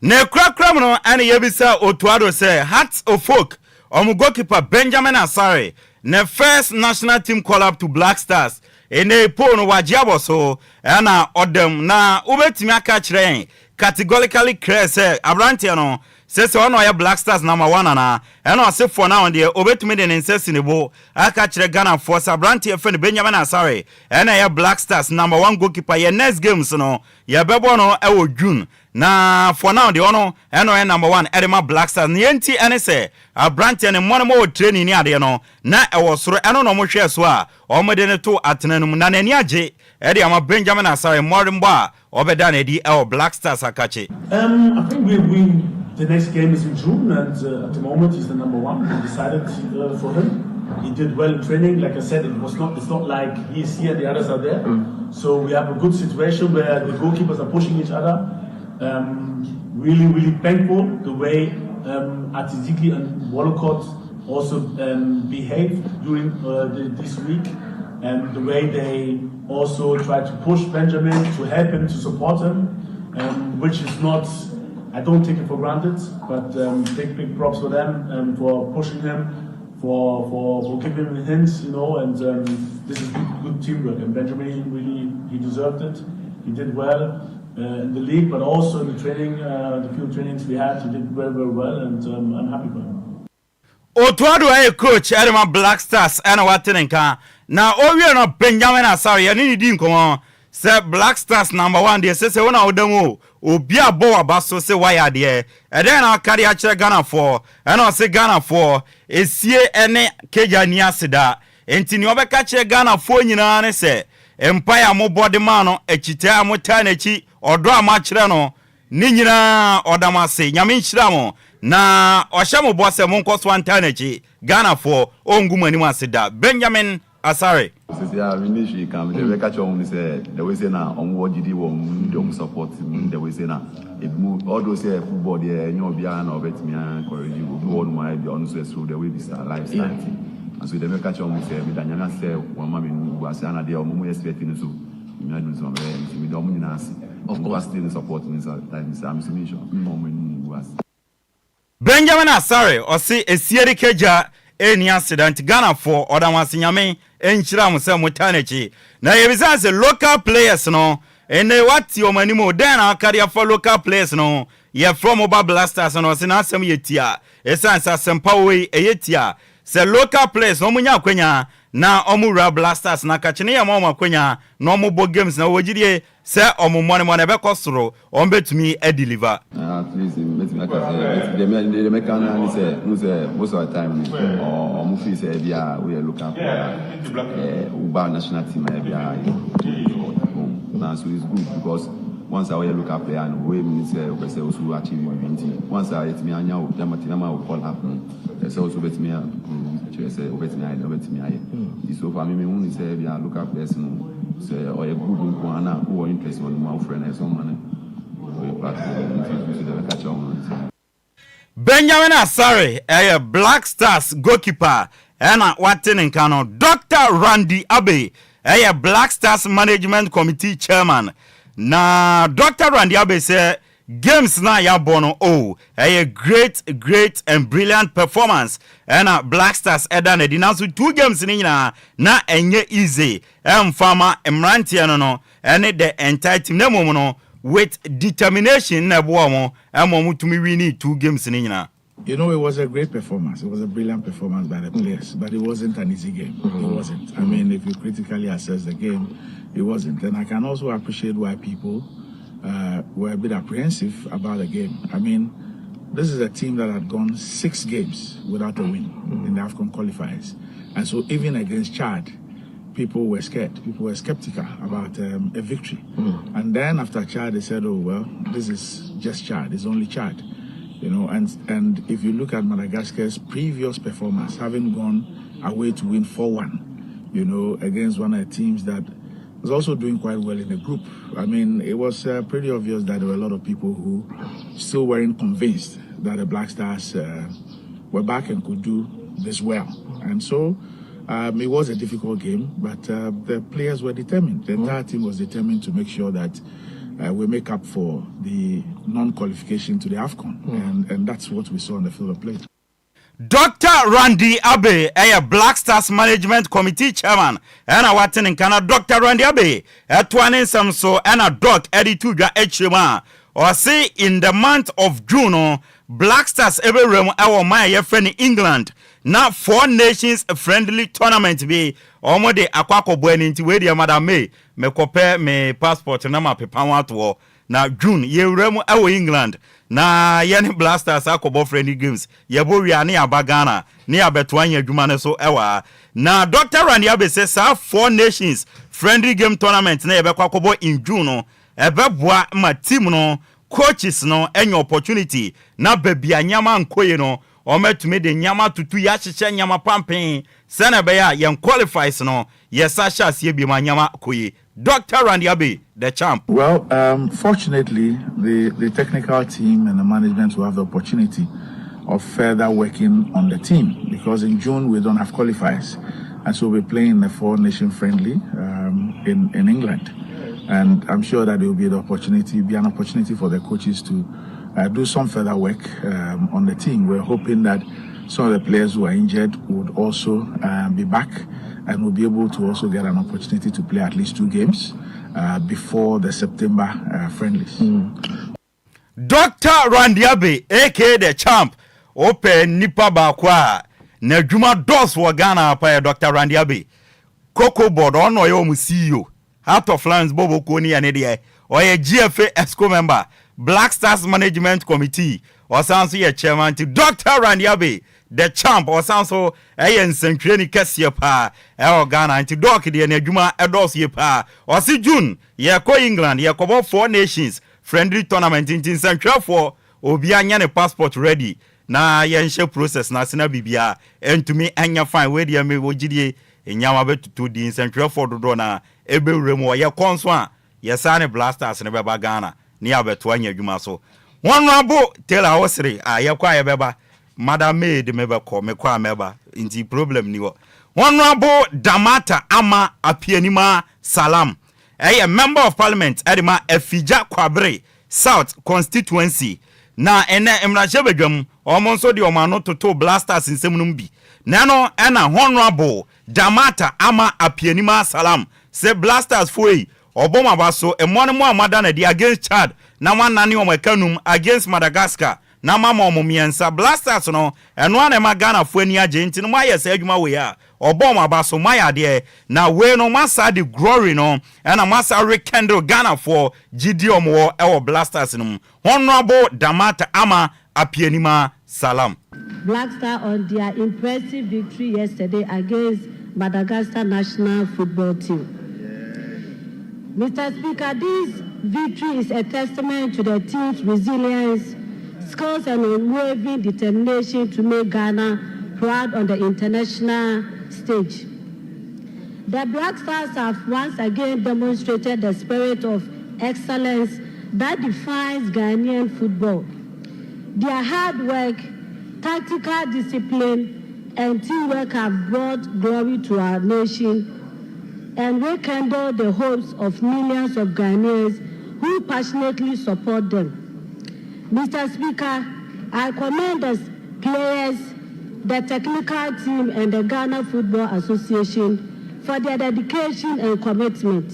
Ne krakram no ane yebisa Otuado say Hearts of Folk goalkeeper Benjamin Asare ne first national team call up to Black Stars ene po no wajiabo so na odem na ubetimi aka kire categorically clear say Abrante no say ono ya Black Stars number 1 na ena say for now de obetimi de insist ne bo aka kire Ghana Force Abrante fe Benjamin Asare ena ya Black Stars number 1 goalkeeper ye next games no ya bebo no e wo June na for now the ono eno number 1 Edema Black Stars ni enti ene say Abrante ne mo training ni ade no na e wo soro eno no mo hwe so a o mo de ne to atenanum na nani agye e de ama Benjamin Asare modernbo a obeda na di e Black Stars akache. I think we win the next game is in June, and at the moment he's the number 1. We decided for him. He did well in training. Like I said, it's not like he's here, the others are there. So we have a good situation where the goalkeepers are pushing each other. Really thankful the way Atiziki and Wolcott also behaved during this week, and the way they also tried to push Benjamin, to help him, to support him, which is not, I don't take it for granted, but big props for them for pushing him, for giving him hints, and this is good teamwork, and Benjamin really, he deserved it. He did well in the league, but also in the training, the few trainings we had, he did very well, and I'm happy for him. Otuado coach Edema Black Stars ena watenenka na owie no Benjamin Asare ye ni di nkomo se Black Stars number 1 de se wona odamo obi abo abaso se waya de e den na kari a kire Ghana for ena o se Ghana for esie ene keja ni aseda enti ni obeka kire Ghana for nyina ne se empire mo body man no ekite amota na chi odo ama kire no ni nyina odamase nyame nhira mo na ohyamo bo se mo nkoso antanachi Ghana for ongumani masida Benjamin Asare. Yeah, ministry come the catch on say the way say now on what GD won support the way say now it move all those football there you be an obet me encourage you go on my be on so the way this lifestyle and so the catch on say me danyana say one mama was ana there omo expecting so me do some me do omo na see of course still supporting this time I'm sure me was Benjamin Asare or say a Sierra Keja any accident Ghana for other ones in Yame enchira mo se mutanechi na yebisa se local players no ene what your money mo then akaria for local players no ye from Mobile Blasters no se na asem yetia esansa asempa we eyetia se local players no munya kwenya na omura Blasters na kachene ya mo makwenya na omo bo games na wogidie se omo money be kosoro on betumi e deliver please me the mechanic say no say most of the time omo feel say bia we look up Uba national team bia now so it's good because once I look up player and we mean say we say also achieve event once I it me anya o jamatina ma call happen say also bet me say bet me aye so for me who say bia look up players no say or a good one na who interest on my friend and someone Benjamin Asare a Black Stars goalkeeper and watin in Kano Dr. Randy Agyei a Black Stars Management Committee chairman na Dr. Randy Agyei say games na ya bono a great and brilliant performance and Black Stars eda na dinaso 2 games ni na enye easy farmer emrantia no and the entire team na momo no with determination na boa mo mutumi win 2 games ni na. You know, it was a great performance. It was a brilliant performance by the players, but it wasn't an easy game. It wasn't. I mean, if you critically assess the game, it wasn't. And I can also appreciate why people were a bit apprehensive about the game. I mean, this is a team that had gone 6 games without a win in the AFCON qualifiers. And so even against Chad, people were scared. People were skeptical about a victory. And then after Chad, they said, oh, well, this is just Chad. It's only Chad. You know, and if you look at Madagascar's previous performance, having gone away to win 4-1, you know, against one of the teams that was also doing quite well in the group. I mean, it was pretty obvious that there were a lot of people who still weren't convinced that the Black Stars were back and could do this well. And so it was a difficult game, but the players were determined. The entire team was determined to make sure that we make up for the non-qualification to the AFCON. And that's what we saw on the field of play. Dr. Randy Agyei, a Black Stars Management Committee chairman, and a Watin in Canada, Dr. Randy Agyei, at one in some so, and a doc, Eddie Tuja Echima, or say in the month of June, Black Stars every room, our my friend in England, now 4 nations friendly tournament be, or de Aquaco Buen into where the Madame May, me compare me passport and nama pepawa to now June, ye remo our England. Na yeni Blasters akobo friendly games yebo wi ani abagana ni abetwanya adwuma so ewa na Dr. Randy Agyei says 4 nations friendly game tournament na yebekwa akobo in June no ebeboa ma team no coaches no any opportunity na babia nyama nkoye no ometumi de nyama tutu ya hyehyɛ nyama pampen sene be ya yen qualifies no yesa hyasie bi ma nyama koye. Dr. Randy Agyei, the champ. Well, fortunately, the technical team and the management will have the opportunity of further working on the team because in June we don't have qualifiers. And so we're playing the 4 nation friendly in England. And I'm sure that there will be an opportunity for the coaches to do some further work on the team. We're hoping that some of the players who are injured would also be back and will be able to also get an opportunity to play at least 2 games before the September friendlies. Dr. Randy Agyei, aka the champ, open nipa bakwa na dwuma dos wo Ghana pa Dr. Randy Agyei. Coco board on your CEO. Heart of Lions Bobo Koni and Eddie, or a GFA ESCO member, Black Stars Management Committee, or sounds here chairman to Dr. Randy Agyei, the champ, or sounds so a Century Cassia pa, our Ghana, and to Doc the Nejuma Ados ye pa, or see June, ye co England, ye cover 4 nations, friendly tournament in Central 4, Obianya passport ready. Na yen share process na sina bibia and to me anya fine we dia me wogidie enyama betutu di nsentwefo dodo na ebewure mu ye konso a yesane blasters ne beba Ghana ne abeto anya adwuma so Honorable Taylor Osiri ayekwa yebeba Madam Maid mebeko mekwa meba inti problem ni wo Honorable Damata Ama Apianima Salam a member of parliament Edima Efija Kwabre South constituency na ene emrachebedwam omonso de omano toto blasters nsemnum bi nano ena Honorable Damata Ama Apianima Salam se blasters foi oboma baso emone mo amada na di against Chad na wanani omakanum against Madagascar na mama omumiensa blasters no eno ana ma Ghana fo ani agye nti no mayese adwuma we ya oboma baso maya de na we no masa the glory no ena masa rekindle Ghana for gideon wo ewo blasters no Honorable Damata Ama Apianima Salam. Black Star on their impressive victory yesterday against Madagascar national football team. Mr. Speaker, this victory is a testament to the team's resilience, skills and unwavering determination to make Ghana proud on the international stage. The Black Stars have once again demonstrated the spirit of excellence that defines Ghanaian football. Their hard work, tactical discipline, and teamwork have brought glory to our nation and rekindle the hopes of millions of Ghanaians who passionately support them. Mr. Speaker, I commend the players, the technical team, and the Ghana Football Association for their dedication and commitment.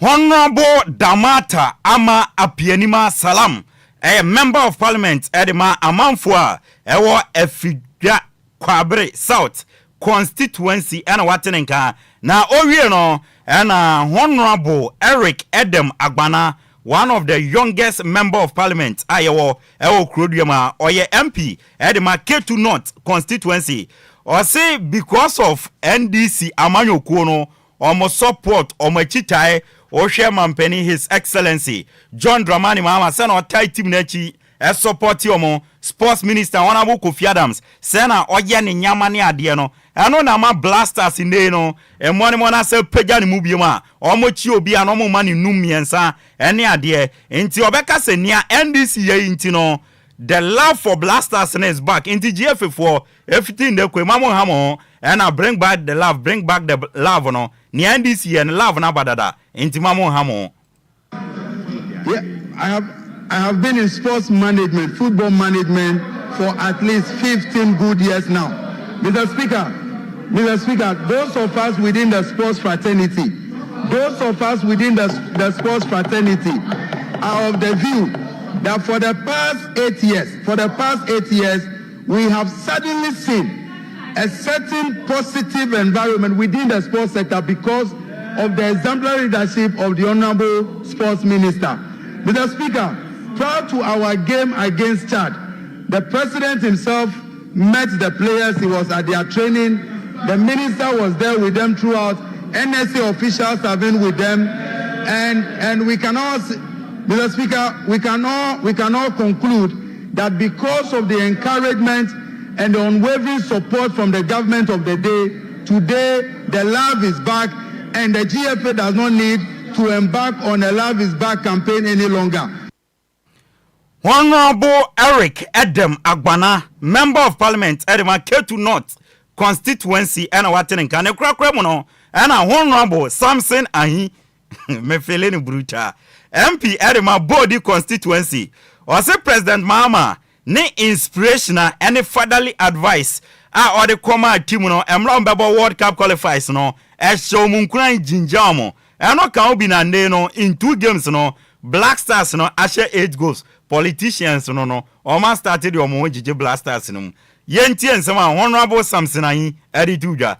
Honorable Damata Ama Apianima Salam, a member of parliament Edema Amanfua, Ewa Efija Kwabre South constituency and Watenenka. Na owie no and Honorable Eric Edem Agbana, one of the youngest member of parliament ayewo ewo Krodwema oye MP Edema Ketu North constituency or say because of NDC amanyokuo no omo support omo chitai o chairman penny his excellency John Dramani Mahama say no tie team nachi e support omo sports minister Honorable Kofi Adams say na oye ne nyama ne ade no eno na ma blasters inde no emone mo na se pagya ne mu bioma omochi obi an omo mani numiensa ene ade enti obeka se nia NDC ye enti no the love for blasters is back enti GF4 everything de kwe mamo hamo and bring back the love no ni NDC and love na badada enti mamo hamo. Yeah, I have been in sports management, football management for at least 15 good years now. Mr. Speaker, those of us within the sports fraternity are of the view that for the past 8 years, we have suddenly seen a certain positive environment within the sports sector because of the exemplary leadership of the Honorable Sports Minister. Mr. Speaker, prior to our game against Chad, the President himself met the players. He was at their training. The Minister was there with them throughout. NSA officials have been with them. And we can all, Mr. Speaker, we can all conclude that because of the encouragement and the unwavering support from the government of the day, today the love is back and the GFA does not need to embark on a love is back campaign any longer. Honorable Eric Edem Agbana, member of parliament Edema Ketu North constituency and Watenenka ne krakra mu no and Honorable Samson Ahi me feeling brutal MP Edema Body constituency or say President Mahama ne inspirational and fatherly advice or the coma team no emra mbebo World Cup qualifiers no e show munkran jinjamo and no can be na no in 2 games no Black Stars no ashe 8 goals politicians no almost started your mo jije blasters no yenti ensema Honorable Samson Ahi edi tuja